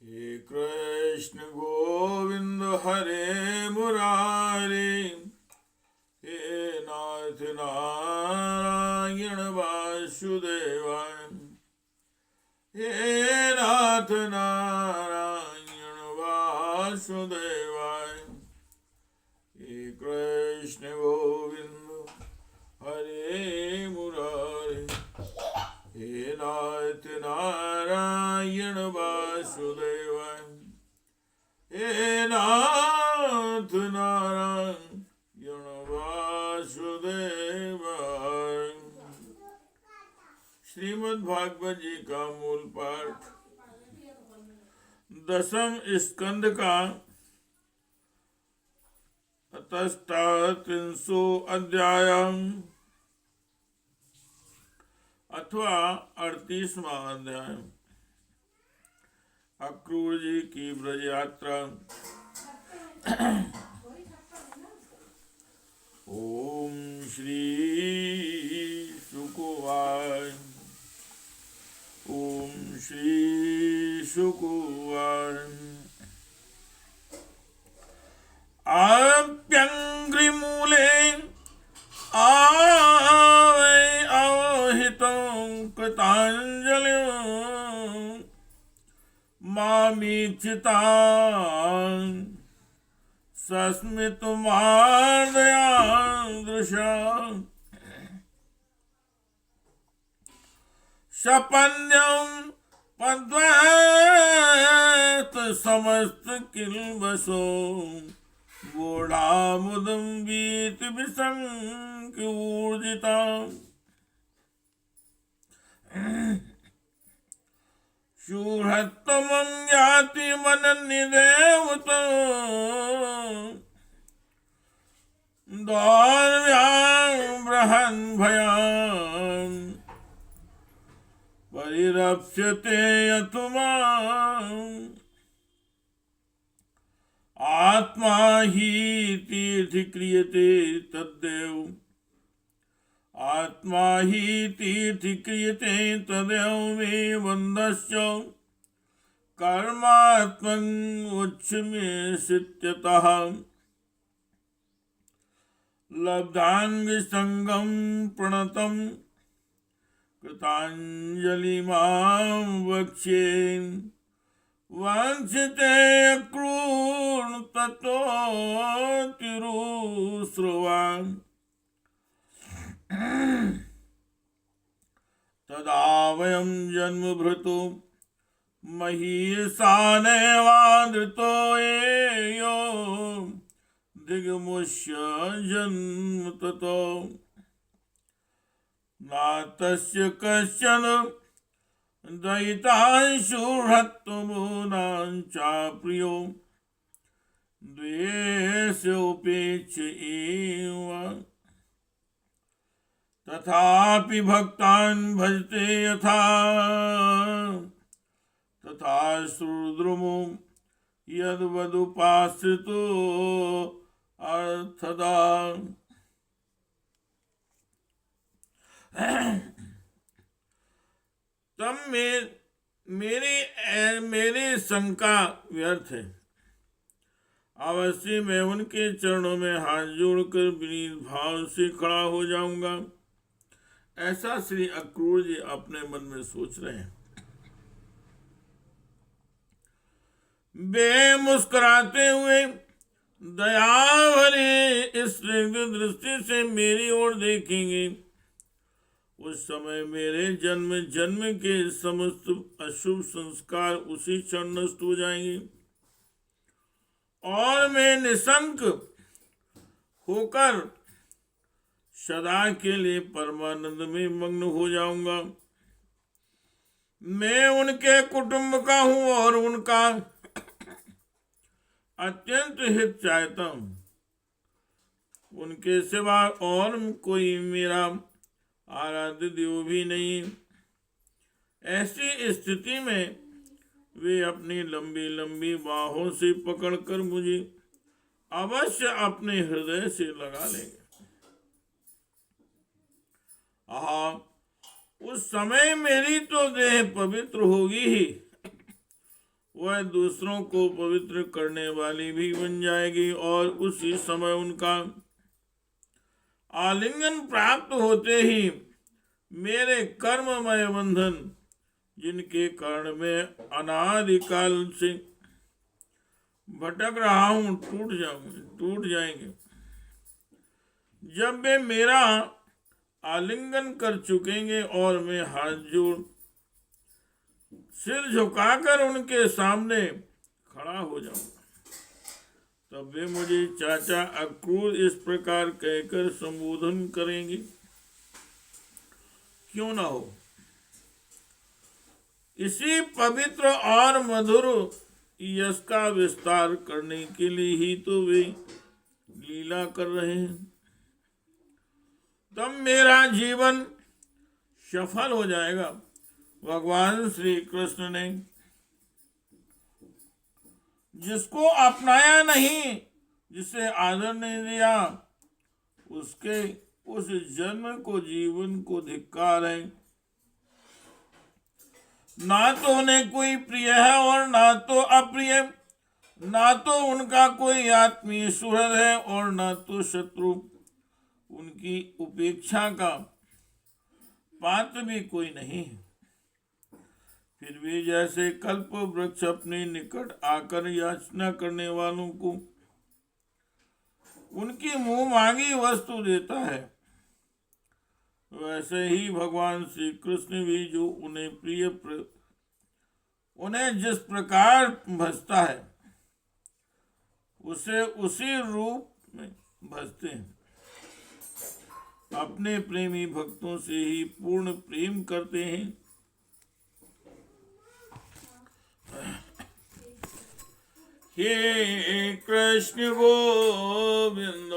हे कृष्ण गोविंद हरे मुरारी, हे नाथ नारायण वासुदेवाय, हे नाथ नारायण वासुदेवाय। हे कृष्ण गोविंद हरे मुरारी, हे नाथ नारायण वासुदेवाय, हे नाथ नारायण वासुदेवाय। श्रीमद् भागवत जी का मूल पाठ 10वें स्कंद का 300 अध्याय अथवा 38वां अध्याय। अक्रूर जी की ब्रज यात्रा। ओम श्री शुकुवाय। ओम श्री शुकुवाय। आप्यंग्रिमूले आवे अवहितं कृताञ्जलिं मामीक्षितान् सस्मितुमार्दयादृशा शपन्यं पद्वैत समस्त किल्बसो वोढामुदं वीति विसङ्ख्यूर्जिता शूरत्वमं याति मनन्निदेवतो दौर्व्यां बृहन् भयान् परिरप्स्यते यतुमाम् आत्मा हि तीर्थीक्रियते तद्देव आत्मा हि तीर्थीक्रियते तदेव मे वन्दश्च कर्मात्मं उच्चमेशित्यतः लब्धाङ्गसङ्गं प्रणतं कृताञ्जलिमां वक्ष्ये वाञ्छते अक्रूर ततोऽतिरुश्रुवान् तदा वयं जन्मभृतो महीयसानेवादृतो येयो दिग्मुष्य जन्म ततो नातस्य कश्चन दयितांशूढत्वमूनां चाप्रियो द्वेषोपेक्ष एव तथापि भक्तान् भजते यथा तथा श्रुद्रुमो यद्वदुपाश्रितो अर्थदा। तब मेरी शंका व्यर्थ है। अवश्य मैं उनके चरणों में हाथ जोड़कर विनीत भाव से खड़ा हो जाऊंगा। ऐसा श्री अक्रूर जी अपने मन में सोच रहे हैं। वे मुस्कुराते हुए दया भरी स्निग्ध दृष्टि से मेरी ओर देखेंगे। उस समय मेरे जन्म के समस्त अशुभ संस्कार उसी क्षण नष्ट हो जाएंगे और मैं निशंक होकर सदा के लिए परमानंद में मग्न हो जाऊंगा। मैं उनके कुटुंब का हूं और उनका अत्यंत हित चाहता हूं। उनके सिवा और कोई मेरा आराध्य देव भी नहीं। ऐसी स्थिति में वे अपनी लंबी लंबी बाहों से पकड़कर मुझे अवश्य अपने हृदय से लगा लेंगे। उस समय मेरी तो देह पवित्र होगी ही, वह दूसरों को पवित्र करने वाली भी बन जाएगी, और उसी समय उनका आलिंगन प्राप्त होते ही मेरे कर्ममय बंधन, जिनके कारण मैं अनादिकाल से भटक रहा हूं, टूट जाएंगे। जब वे मेरा आलिंगन कर चुकेंगे और मैं हाथ जोड़ सिर झुकाकर उनके सामने खड़ा हो जाऊंगा, तब वे मुझे चाचा अक्रूर इस प्रकार कहकर संबोधन करेंगे। क्यों ना हो, इसी पवित्र और मधुर यश का विस्तार करने के लिए ही तो वे लीला कर रहे हैं। तब मेरा जीवन सफल हो जाएगा। भगवान श्री कृष्ण ने जिसको अपनाया नहीं, जिसे आदर नहीं दिया, उसके उस जन्म को, जीवन को धिक्कार है। ना तो उन्हें कोई प्रिय है और ना तो अप्रिय, ना तो उनका कोई आत्मीय सुहृद है और ना तो शत्रु। उनकी उपेक्षा का पात्र भी कोई नहीं है। फिर भी जैसे कल्प वृक्ष अपने निकट आकर याचना करने वालों को उनकी मुंह मांगी वस्तु देता है, वैसे ही भगवान श्री कृष्ण भी जो उन्हें प्रिय उन्हें जिस प्रकार भजता है, उसे उसी रूप में भजते हैं। अपने प्रेमी भक्तों से ही पूर्ण प्रेम करते हैं। हे कृष्ण गोविंद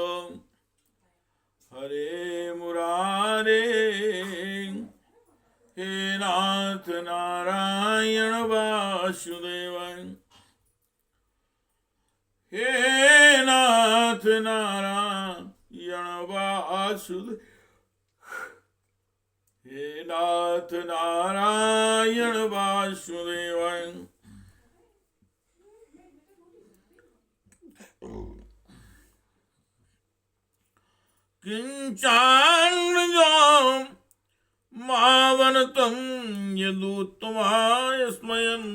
हरे मुरारे, हे नाथ नारायण वासुदेव, हे नाथ नारायण वासुदेव, हे नाथ नारायण वासुदेव। किंचान्यो मावनतं यदुत्तमाय स्मयन्,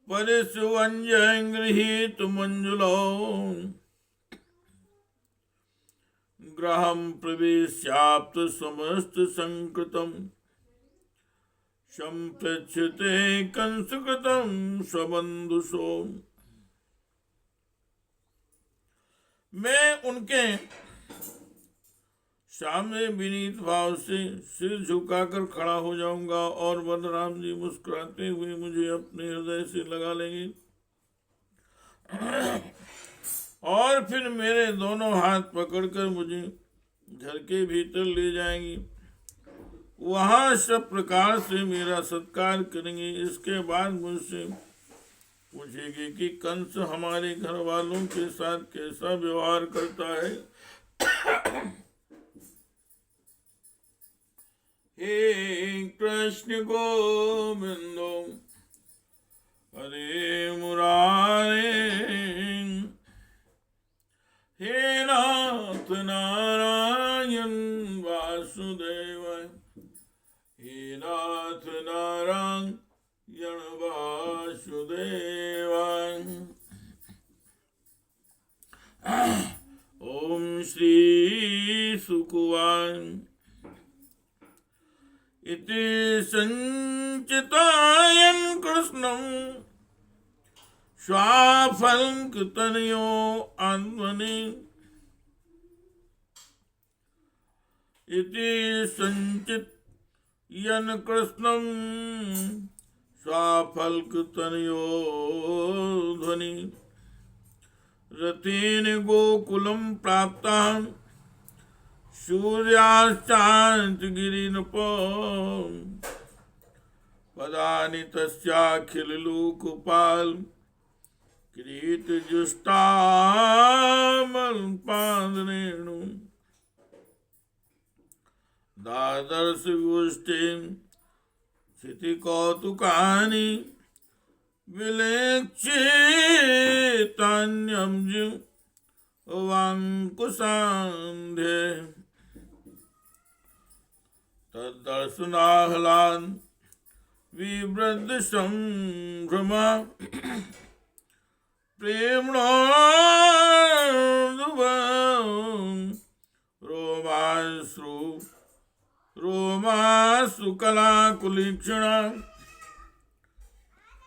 परिस्वञ्जं गृहीत मंजुलो, गृहं प्रवेश्याप्त समस्त संकृतं, संपृच्छते कंसकृतं स्वबंधुषो। मैं उनके सामने विनीत भाव से सिर झुकाकर खड़ा हो जाऊंगा और बलराम जी मुस्कुराते हुए मुझे अपने हृदय से लगा लेंगे और फिर मेरे दोनों हाथ पकड़कर मुझे घर के भीतर ले जाएंगी। वहां सब प्रकार से मेरा सत्कार करेंगे। इसके बाद मुझसे पूछेंगे कि कंस हमारे घर वालों के साथ कैसा व्यवहार करता है। हे कृष्ण गोविंद हरे मुरारे, हे नाथ नारायण वासुदेव, हे नाथ नारायण वासुदेव। ओम श्री सुकुवान इति संचितायन कृष्णं स्वाफलं कृतनयो आत्मनि, इति संचितयन कृष्णं स्वाफल कृतनयो ध्वनि। रथेन गोकुलं प्राप्ता सूर्याश्चान्त गिरिनप, पदानि तस्याखिल लोकपाल, किरीट जुष्टामल्पादरेणु। दादर्श गोष्ठीं स्थिति कौतुकानि विलेक्षितान्यं वाङ्कुशान्धे तद्दर्शनाह्लाद विवृद्ध संभ्रमा रोमाश्रु कलाकुलीक्षणा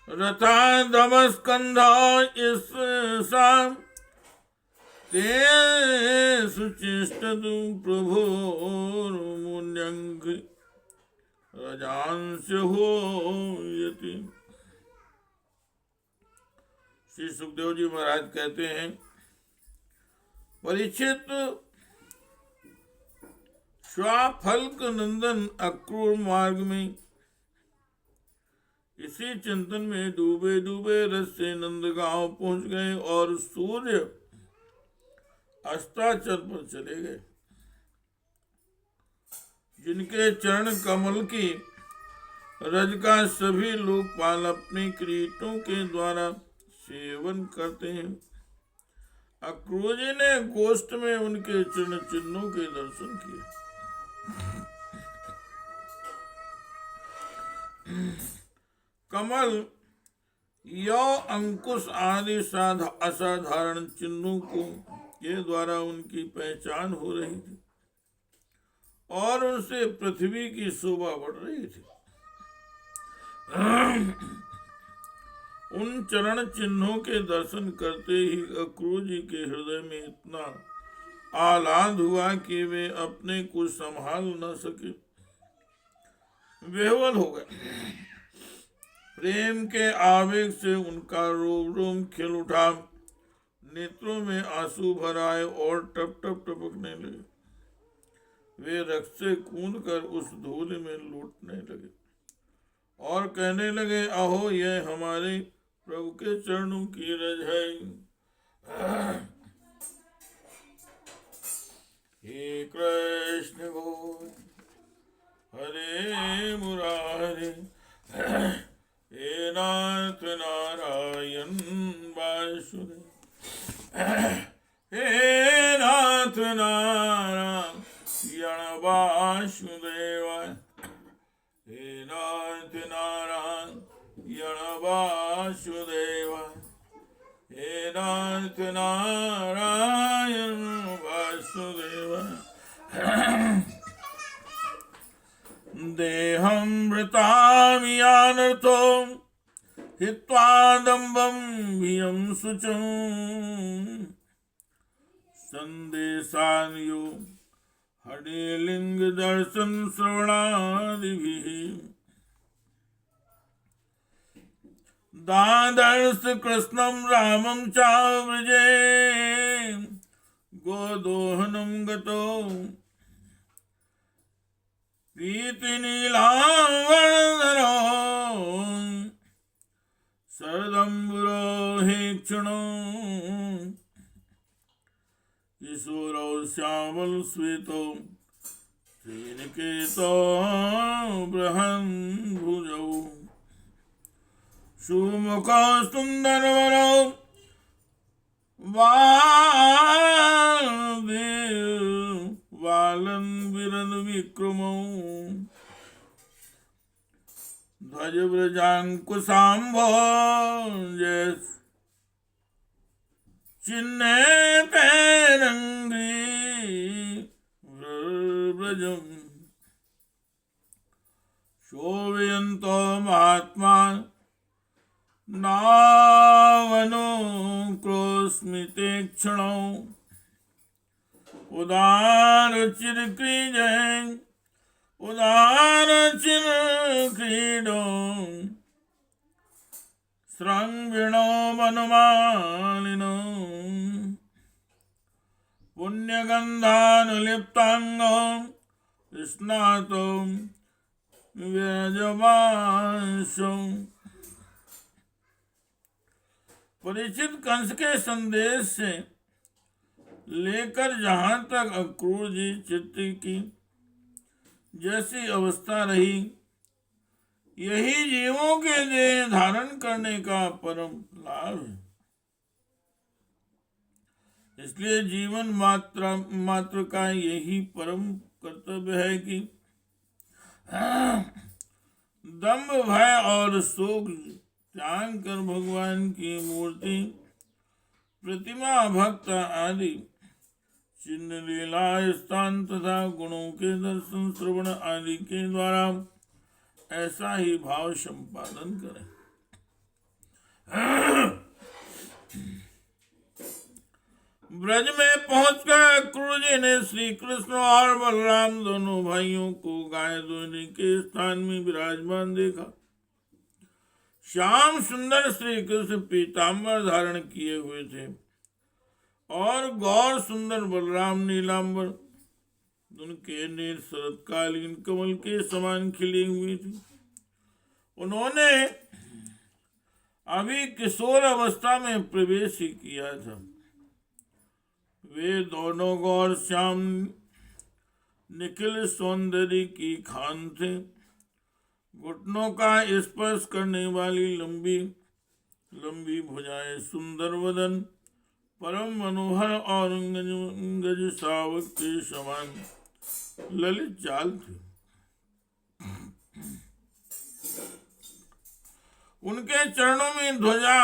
रथा दमस्कंधा ईसा ते सुचिष्टतु प्रभोर्मुन्यंग रजांश हो यति। श्री सुखदेव जी महाराज कहते हैं, परीक्षित, श्वाफल्क नंदन अक्रूर मार्ग में इसी चिंतन में डूबे डूबे रस से नंदगांव पहुंच गए और सूर्य अस्ताचल पर चले गए। जिनके चरण कमल की रज का सभी लोकपाल अपने किरीटों के द्वारा सेवन करते हैं, अक्रूर जी ने गोष्ठ में उनके चरण चिन्हों के दर्शन किए। कमल, यौ, अंकुश आदि असाधारण चिन्हों को के द्वारा उनकी पहचान हो रही थी और उनसे पृथ्वी की शोभा बढ़ रही थी। उन चरण चिन्हों के दर्शन करते ही अक्रूर जी के हृदय में इतना आह्लाद हुआ कि वे अपने को संभाल न सके, बेहवल हो गए। प्रेम के आवेग से उनका रोम रोम खिल उठा, नेत्रों में आंसू भर आए और टप टप टपकने लगे। वे रक्त से कूद कर उस धूल में लूटने लगे और कहने लगे, अहो, यह हमारे प्रभु के चरणों की रज है। हे कृष्ण गोविंद हरे मुरारे, हे नाथ नारायण वासुदेव, हे नाथ नारायण वासुदेव, हे नाथ नारायण वासुदेव, हे नाथ नारायण वासुदेव। देहं मृतामियानर्थो हित्वा दम्भं भियं शुचं संदेशान्यो हडेलिंग दर्शन श्रवणादिभिः दादर्श कृष्णं रामं च व्रजे गोदोहनं गतो प्रीतिनीलावर्धनो शरदम्बुरो हेक्षणो किशोरौ श्यामल श्वेतो श्रीनिकेतो बृहन् भुजौ सुमुखो सुन्दरवरो वालन विरन विक्रमो ध्वज व्रजांकुशाम्भो चिन्हे तेरंगी व्रजम शोभयन्तो महात्मा नावनो क्रोस्मिते क्षणो उदार चिर क्रीजय उदार चिर क्रीडो श्रृंगिणो मनुमालिनो पुण्यगंधानुलिप्तांगो स्नातो विरजमांसो। परीक्षित कंस के संदेश से लेकर जहां तक अक्रूर जी चित्त की जैसी अवस्था रही, यही जीवों के देह धारण करने का परम लाभ है। इसलिए जीवन मात्र का यही परम कर्तव्य है कि दंभ भय और शोक त्याग कर भगवान की मूर्ति, प्रतिमा, भक्त आदि चिन्ह, लीला, स्थान तथा गुणों के दर्शन, श्रवण आदि के द्वारा ऐसा ही भाव संपादन करें। ब्रज में पहुंचकर क्रूर जी ने श्री कृष्ण और बलराम दोनों भाइयों को गाय दोहने के स्थान में विराजमान देखा। श्याम सुंदर श्री कृष्ण पीताम्बर धारण किए हुए थे और गौर सुंदर बलराम नीलांबर। उनके नेत्र शरतकालीन कमल के समान खिले हुए थे। उन्होंने अभी किशोर अवस्था में प्रवेश ही किया था। वे दोनों गौर श्याम निखिल सौंदर्य की खान थे। घुटनों का स्पर्श करने वाली लंबी लंबी भुजाएं, सुंदर वदन, परम मनोहर और गज शावक के समान ललित चाल थे। उनके चरणों में ध्वजा,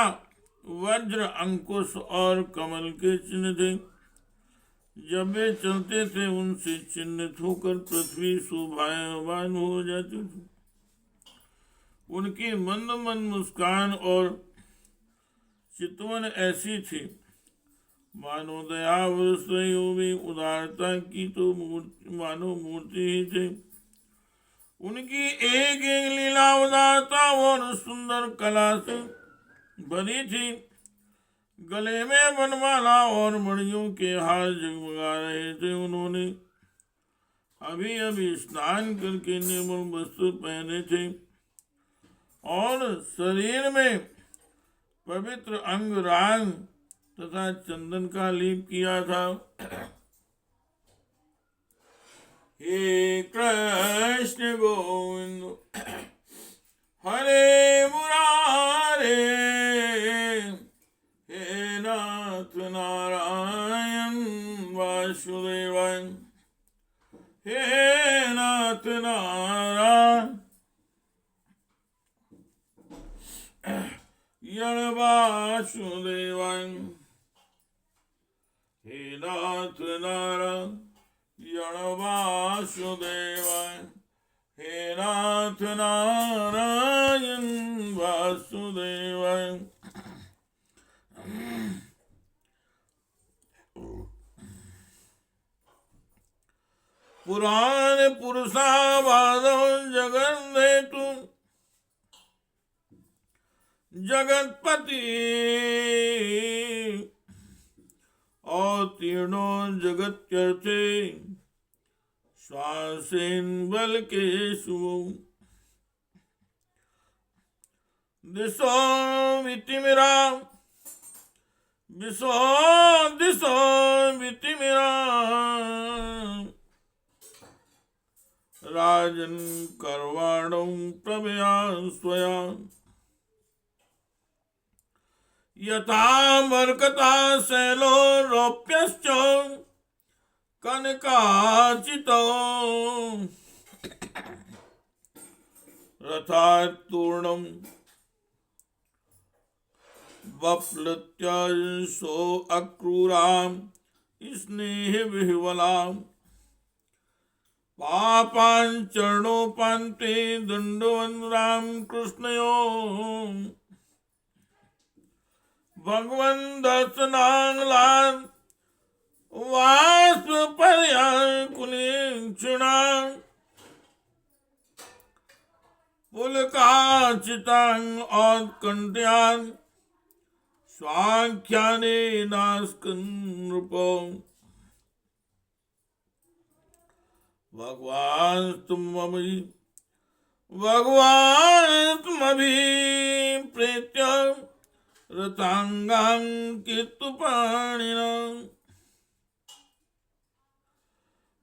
वज्र, अंकुश और कमल के चिन्ह थे। जब वे चलते थे उनसे चिन्हित होकर पृथ्वी शोभायमान हो जाती थी। उनकी मंद मंद मुस्कान और चितवन ऐसी थी मानो दया भी उदारता की तो मानो मूर्ति ही थे। उनकी एक एक लीला उदारता और सुंदर कला से भरी थी। गले में बनमाला और मणियों के हार जगमगा रहे थे। उन्होंने अभी अभी स्नान करके निर्मल वस्त्र पहने थे और शरीर में पवित्र अंग राग तथा चंदन का लेप किया था। हे कृष्ण गोविंद हरे मुरारे, हे नाथ नारायण वासुदेवाय, हे नाथ नारायण वासुदेवाय, हे नाथ नारायण वासुदेवाय, हे नाथ नारायण वासुदेवाय। पुराण पुरुषावादो जगन्नेतु जगतपति अवतीर्णो जगत्यर्थे श्वासेन बल के शुभ दिशो वितिमिरा दिशो वितिमिरा राजन करवाणो प्रभया स्वया यथा मर्कता शैलो रौप्यश्च कनकाचितो रथातूर्णम् वप्लत्यासो अक्रूराम् स्नेह विह्वलाम् पापाञ्चरणोपान्ते दण्डवन्द्राम् कृष्णयो भगवन् दर्शनाङ्लान् वाष्पपर्याकुलेक्षुणाम् पुलकाचितान् औत्कण्ठ्यान् स्वाख्याने नास्कन् नृपो भगवान् तुमभिप्रेत्य रतांगां कीर्तुपाणिना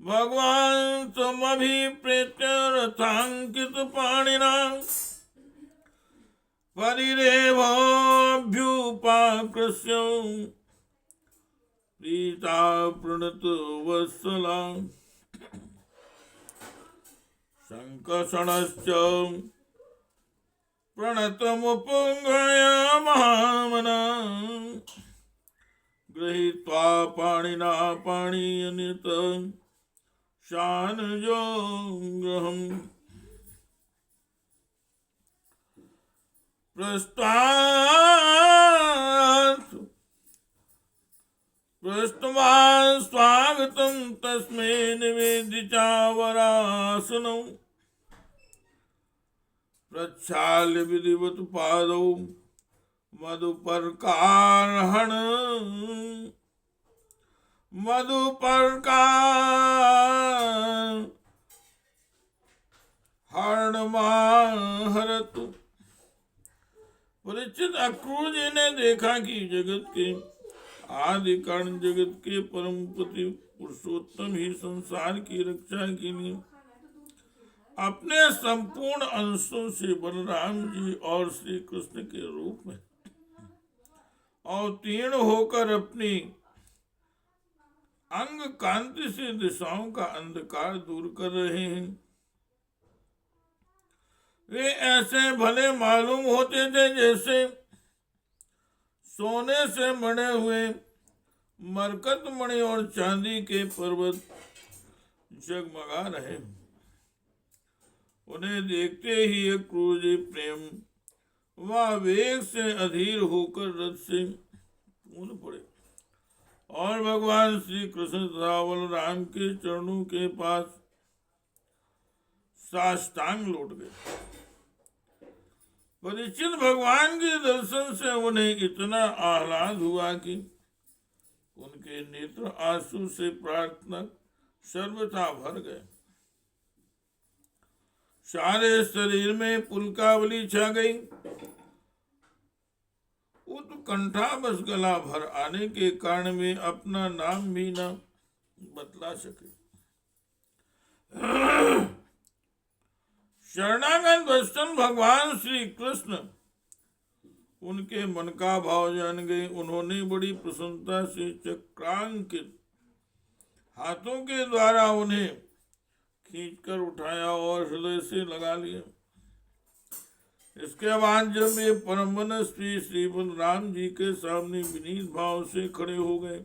भगवान् तुमभिप्रेत्य रथांकितपाणिना परिरेवाभ्युपाकृष्य प्रीता प्रणत वत्सला शङ्कषणश्च प्रणतमुपगय महामना गृहीत्वा पाणिना पाणिनित शानजो ग्रहम् पृष्ट्वा स्वागतं तस्मै निवेद्य चावरासनौ प्रक्षाल्य विधिवत पादौ मधुपर्कारहण हरणमाहरतु। परीक्षित अक्रूर जी ने देखा कि जगत के आदि कारण जगत के परम पति पुरुषोत्तम ही संसार की रक्षा के लिए अपने संपूर्ण अंशों से बलराम जी और श्री कृष्ण के रूप में अवतीर्ण होकर अपनी अंग कांति से दिशाओं का अंधकार दूर कर रहे हैं। वे ऐसे भले मालूम होते थे जैसे सोने से बने हुए मरकत मणि और चांदी के पर्वत जगमगा रहे। उन्हें देखते ही अक्रूर जी प्रेम व वेग से अधीर होकर रथ से कूद पड़े और भगवान श्री कृष्ण तथा बलराम के चरणों के पास साष्टांग लौट गए। परीक्षित भगवान के दर्शन से उन्हें इतना आह्लाद हुआ कि उनके नेत्र आंसू से प्रार्थना सर्वथा भर गए। सारे शरीर में पुलकावली छा गई। उत्कंठा बस गला भर आने के कारण वे अपना नाम भी न बतला सके। शरणागत वत्सल भगवान श्री कृष्ण उनके मन का भाव जान गए। उन्होंने बड़ी प्रसन्नता से चक्रांकित हाथों के द्वारा उन्हें खींचकर उठाया और हृदय से लगा लिया। इसके बाद जब वे परम मनस्वी श्री बलराम जी के सामने विनीत भाव से खड़े हो गए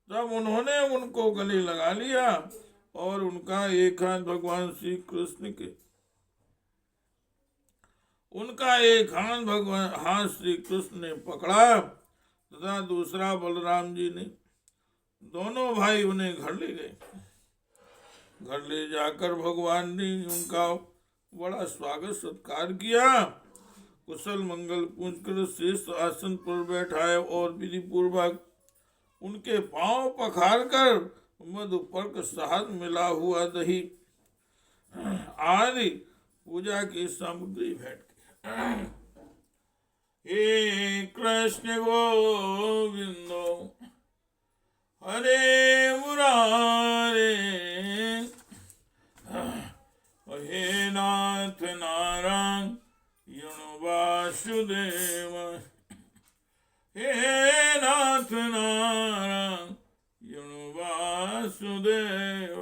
तब उन्होंने उनको गले लगा लिया और उनका एक हाथ भगवान श्री कृष्ण के हाथ श्री कृष्ण ने पकड़ा तथा दूसरा बलराम जी ने। दोनों भाई उन्हें घर ले गए। घर ले जाकर भगवान ने उनका बड़ा स्वागत सत्कार किया। कुशल मंगल पूछकर श्रेष्ठ आसन पर बैठाए और विधि पूर्वक उनके पांव पखार कर मधुपर्क शहद मिला हुआ दही आदि पूजा की सामग्री भेंट की। हे कृष्ण गोविंदो हरे मुरारे हे नाथ नारायण वासुदेव हे नाथ नारायण वासुदेव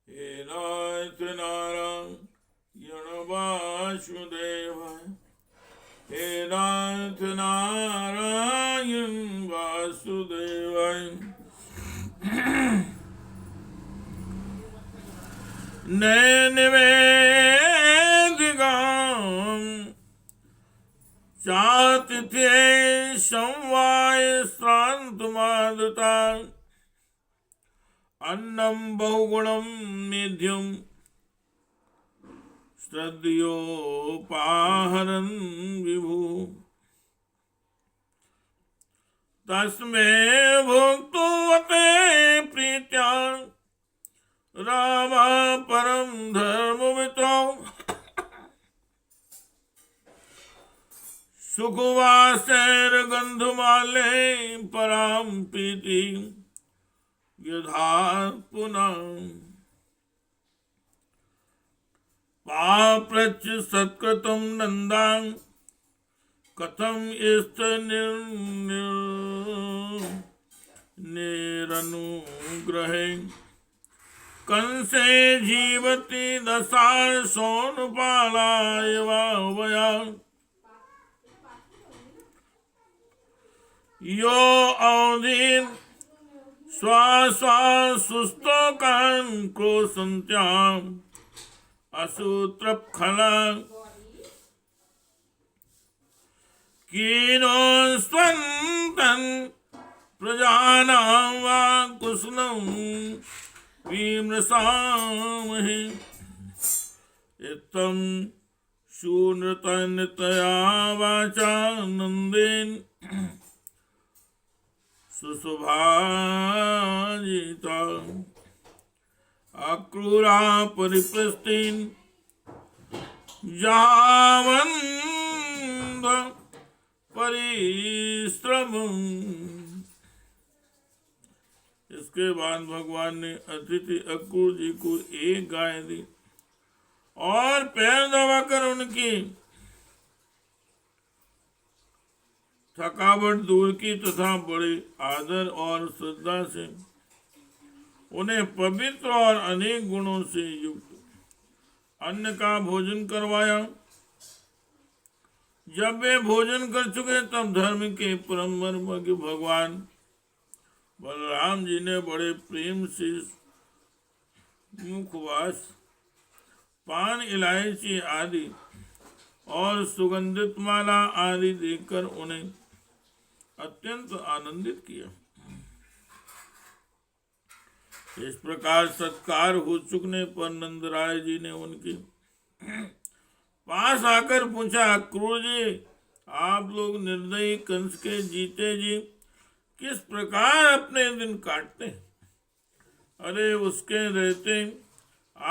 हे नाथ नारायण वासुदेव हे नाथ नारायण वासुदेव। नैवेदिकां चातिथे संवाय श्रान्तमादता अन्नं बहुगुणं मेध्यं श्रद्धयोपाहरन् विभु तस्मै भोक्तुवते प्रीत्या रामा परम धर्मवितो सुखवासैर्गन्धमाले परां प्रीति यथा पुनः। पाप्रच सत्कृतं नन्दां कथं निरनुग्रहे कंसे जीवति दशार्षोऽनुपालाय वया यो अवधीन् सुस्तोकान् क्रोशन्त्याम् असूत्रपखला कीनो स्वन्तन् प्रजानां वा कुशलं विमृशामहि इत्थं शून्यतया वाचा नन्देन सुशोभाजिता अक्रूरा परिप्रस्थिन् यावन्द परिश्रमम्। इसके बाद भगवान ने अतिथि अक्रूर जी को एक गाय दी और पैर दबाकर उनकी थकावट दूर की तथा बड़े आदर और श्रद्धा से उन्हें पवित्र और अनेक गुणों से युक्त अन्न का भोजन करवाया। जब वे भोजन कर चुके तब धर्म के परम मर्मज्ञ भगवान बलराम जी ने बड़े प्रेम से मुखवास, पान, इलायची आदि और सुगंधित माला आदि देकर उन्हें अत्यंत आनंदित किया। इस प्रकार सत्कार हो चुकने पर नंदराय जी ने उनके पास आकर पूछा, अक्रूर जी, आप लोग निर्दयी कंस के जीते जी किस प्रकार अपने दिन काटते? अरे उसके रहते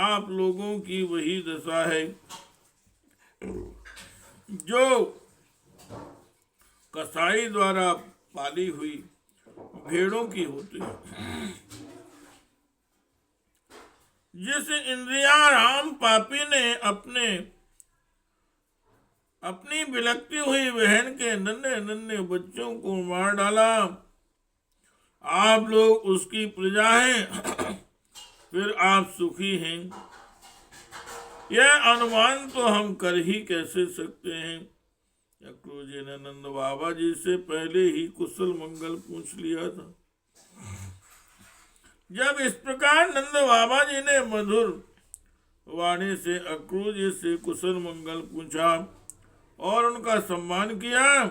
आप लोगों की वही दशा है जो कसाई द्वारा पाली हुई भेड़ों की होती है। जिस इंद्रियाराम पापी ने अपनी बिलखती हुई बहन के नन्हे नन्हे बच्चों को मार डाला, आप लोग उसकी प्रजा हैं, फिर आप सुखी हैं, यह अनुमान तो हम कर ही कैसे सकते हैं। अक्रूर जी ने नंद बाबा जी से पहले ही कुशल मंगल पूछ लिया था। जब इस प्रकार नंद बाबा जी ने मधुर वाणी से अक्रूर जी से कुशल मंगल पूछा और उनका सम्मान किया,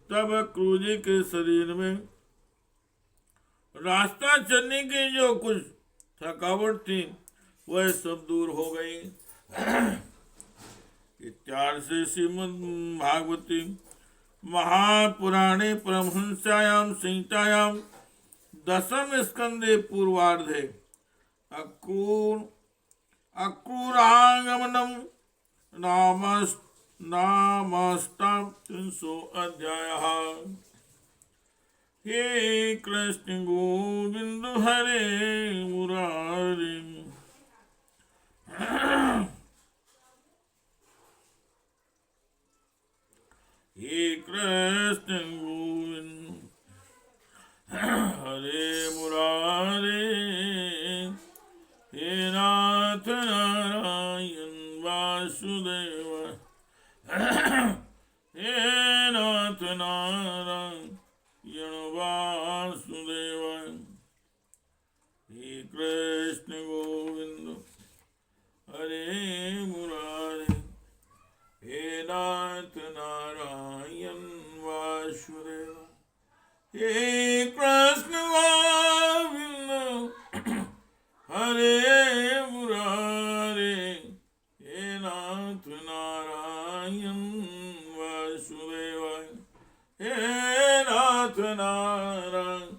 तब अक्रूर जी के शरीर में रास्ता चलने की जो कुछ थकावट थी वह सब दूर हो गई। इत्यादि से श्रीमद् भागवती महापुराणे परमहंस्यायां संहितायां दशम स्कंदे पूर्वार्धे अक्रूरागमनम नामाष्टात्रिंशो अध्यायः। हे कृष्ण गोविंद हरे मुरारी। हे कृष्ण गोविंद हरे मुरारे, हे नाथ नारायण वासुदेव, हे नाथ नारायण वासुदेव। हे कृष्ण गोविंद हरे मुरारे, हे नाथ नारायण वासुदेव। हे कृष्ण गोविंद हरे मुरारे, हे नाथ नारायण वासुदेव। हे नाथ नारायण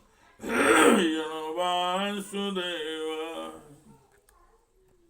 वासुदेव।